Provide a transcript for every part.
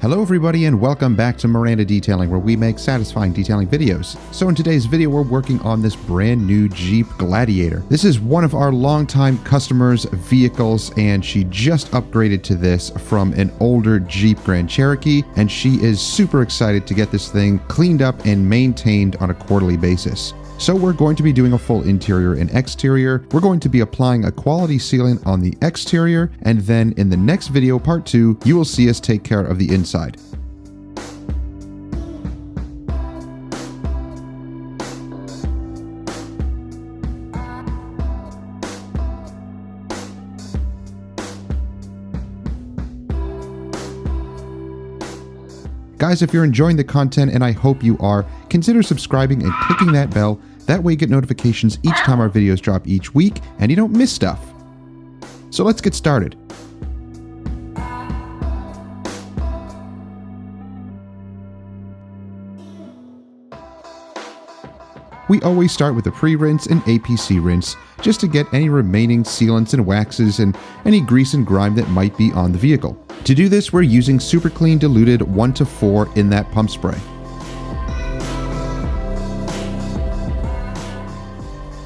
Hello everybody and welcome back to Miranda Detailing, where we make satisfying detailing videos. So in today's video we're working on this brand new Jeep Gladiator. This is one of our longtime customers' vehicles and she just upgraded to this from an older Jeep Grand Cherokee, and she is super excited to get this thing cleaned up and maintained on a quarterly basis. So we're going to be doing a full interior and exterior. We're going to be applying a quality sealant on the exterior, and then in the next video, part 2, you will see us take care of the inside. Guys, if you're enjoying the content, and I hope you are, consider subscribing and clicking that bell. That way you get notifications each time our videos drop each week, and you don't miss stuff. So let's get started. We always start with a pre-rinse and APC rinse, just to get any remaining sealants and waxes and any grease and grime that might be on the vehicle. To do this, we're using Super Clean diluted 1:4 in that pump spray.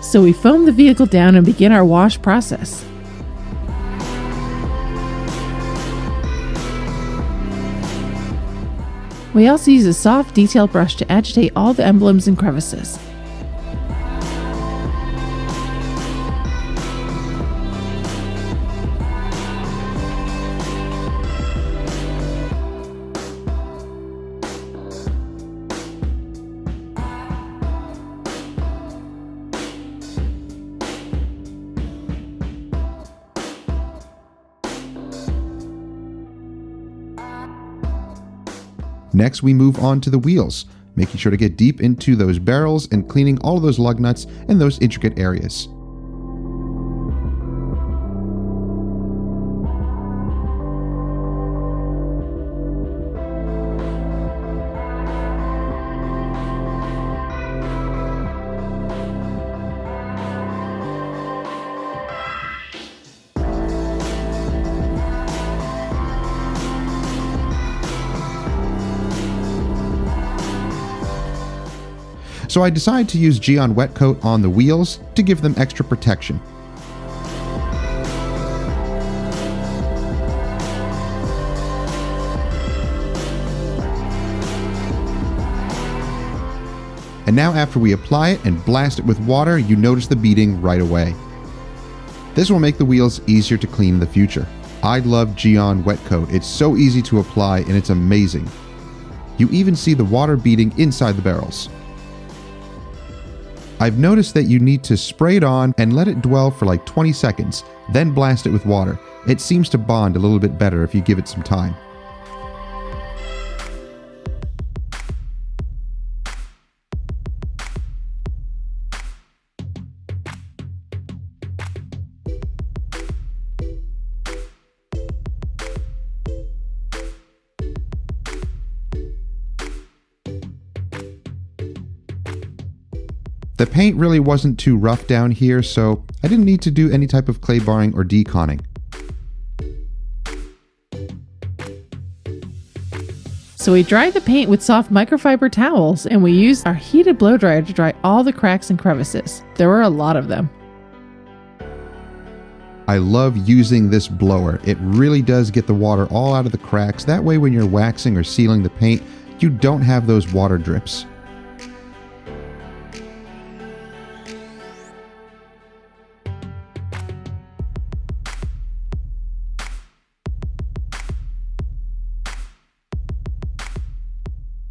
So we foam the vehicle down and begin our wash process. We also use a soft detail brush to agitate all the emblems and crevices. Next, we move on to the wheels, making sure to get deep into those barrels and cleaning all of those lug nuts and those intricate areas. So I decided to use Geon Wet Coat on the wheels to give them extra protection. And now after we apply it and blast it with water, you notice the beading right away. This will make the wheels easier to clean in the future. I love Geon Wet Coat. It's so easy to apply and it's amazing. You even see the water beading inside the barrels. I've noticed that you need to spray it on and let it dwell for like 20 seconds, then blast it with water. It seems to bond a little bit better if you give it some time. The paint really wasn't too rough down here, so I didn't need to do any type of clay barring or deconning. So we dried the paint with soft microfiber towels, and we used our heated blow dryer to dry all the cracks and crevices. There were a lot of them. I love using this blower. It really does get the water all out of the cracks. That way when you're waxing or sealing the paint, you don't have those water drips.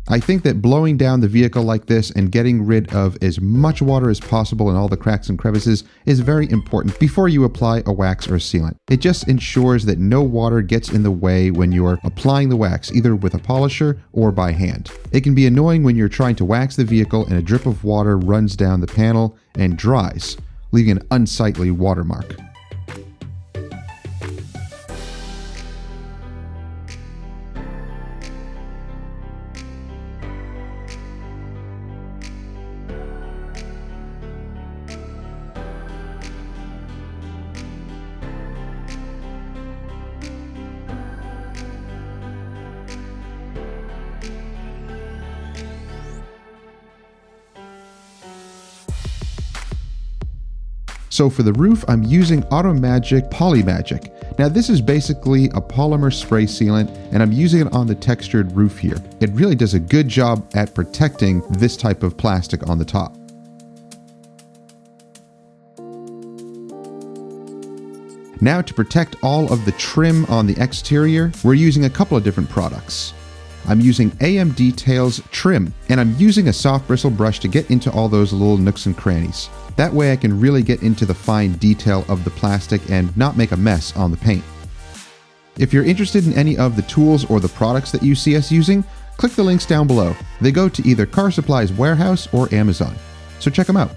I think that blowing down the vehicle like this and getting rid of as much water as possible in all the cracks and crevices is very important before you apply a wax or a sealant. It just ensures that no water gets in the way when you're applying the wax, either with a polisher or by hand. It can be annoying when you're trying to wax the vehicle and a drip of water runs down the panel and dries, leaving an unsightly watermark. So for the roof, I'm using Automagic Polymagic. Now this is basically a polymer spray sealant, and I'm using it on the textured roof here. It really does a good job at protecting this type of plastic on the top. Now to protect all of the trim on the exterior, we're using a couple of different products. I'm using AM Details Trim, and I'm using a soft bristle brush to get into all those little nooks and crannies. That way I can really get into the fine detail of the plastic and not make a mess on the paint. If you're interested in any of the tools or the products that you see us using, click the links down below. They go to either Car Supply's warehouse or Amazon, so check them out.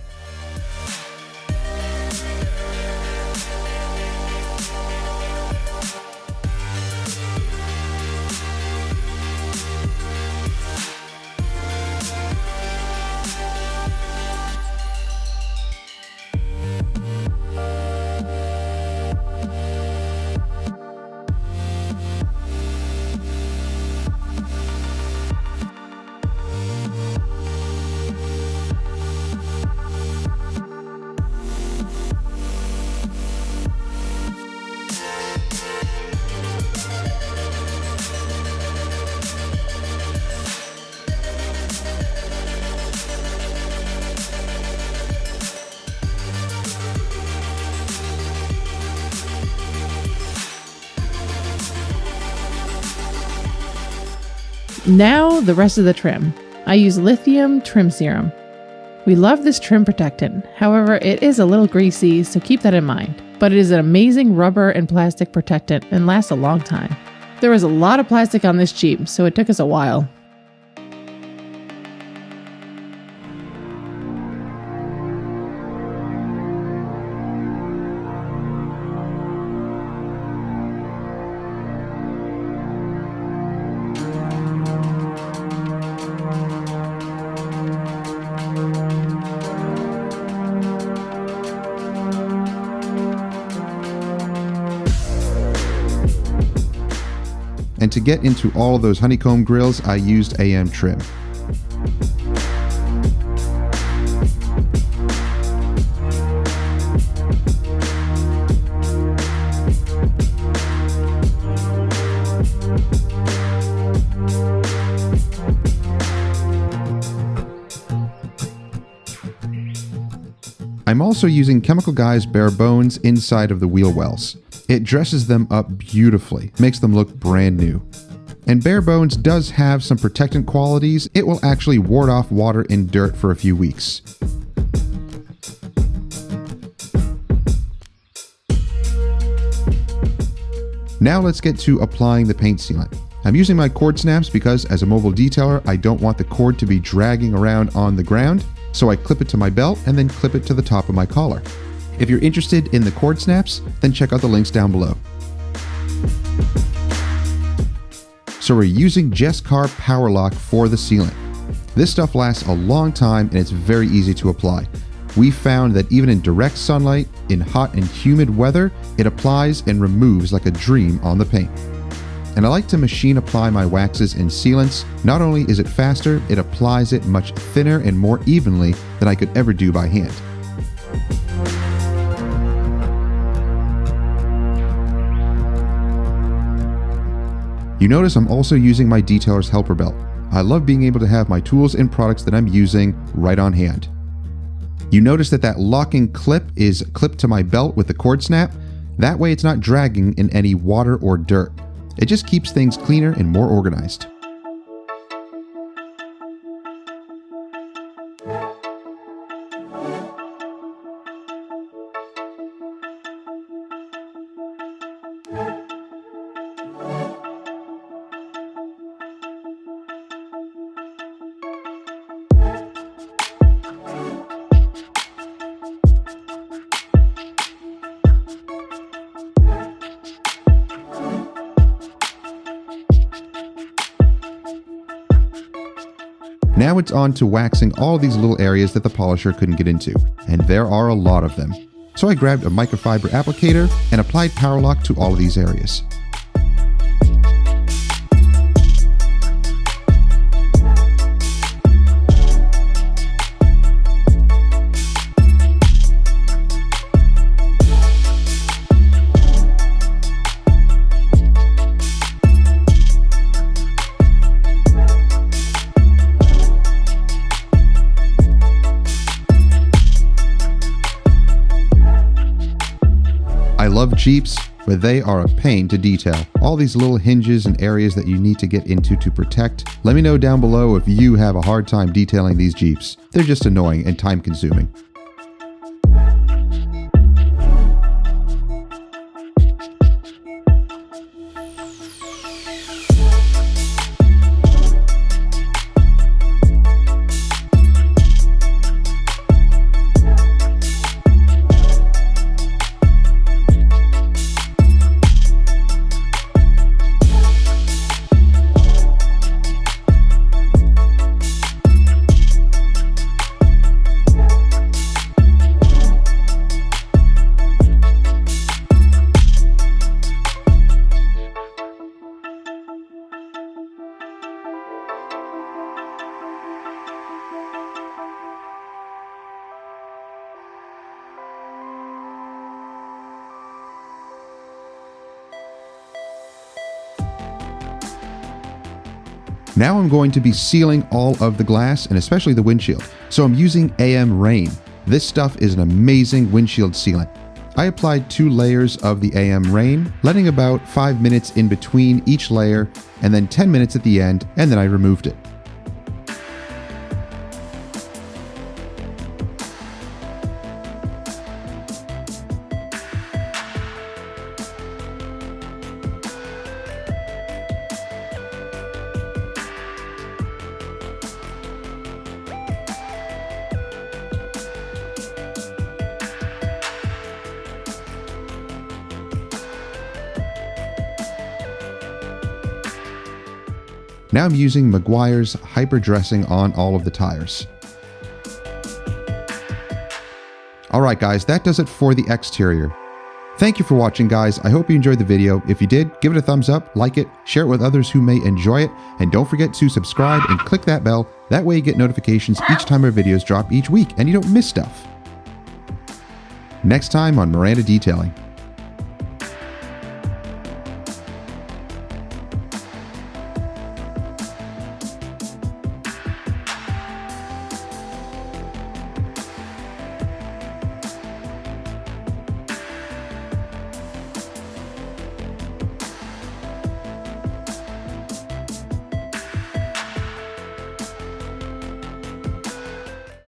Now the rest of the trim. I use lithium trim serum. We love this trim protectant, however it is a little greasy, so keep that in mind. But it is an amazing rubber and plastic protectant and lasts a long time. There was a lot of plastic on this Jeep, so it took us a while. And to get into all of those honeycomb grills, I used AM Trim. I'm also using Chemical Guy's Bare Bones inside of the wheel wells. It dresses them up beautifully, makes them look brand new. And Bare Bones does have some protectant qualities. It will actually ward off water and dirt for a few weeks. Now let's get to applying the paint sealant. I'm using my cord snaps because as a mobile detailer, I don't want the cord to be dragging around on the ground, so I clip it to my belt and then clip it to the top of my collar. If you're interested in the cord snaps, then check out the links down below. So we're using Jescar Power Lock for the sealant. This stuff lasts a long time and it's very easy to apply. We found that even in direct sunlight, in hot and humid weather, it applies and removes like a dream on the paint. And I like to machine apply my waxes and sealants. Not only is it faster, it applies it much thinner and more evenly than I could ever do by hand. You notice I'm also using my detailer's helper belt. I love being able to have my tools and products that I'm using right on hand. You notice that locking clip is clipped to my belt with the cord snap. That way it's not dragging in any water or dirt. It just keeps things cleaner and more organized. Now it's on to waxing all these little areas that the polisher couldn't get into, and there are a lot of them. So I grabbed a microfiber applicator and applied Power Lock to all of these areas. I love Jeeps, but they are a pain to detail. All these little hinges and areas that you need to get into to protect. Let me know down below if you have a hard time detailing these Jeeps. They're just annoying and time consuming. Now I'm going to be sealing all of the glass and especially the windshield. So I'm using AM Rain. This stuff is an amazing windshield sealant. I applied 2 layers of the AM Rain, letting about 5 minutes in between each layer and then 10 minutes at the end, and then I removed it. Now I'm using Meguiar's hyper dressing on all of the tires. Alright guys, that does it for the exterior. Thank you for watching guys, I hope you enjoyed the video. If you did, give it a thumbs up, like it, share it with others who may enjoy it, and don't forget to subscribe and click that bell, that way you get notifications each time our videos drop each week and you don't miss stuff. Next time on Miranda Detailing.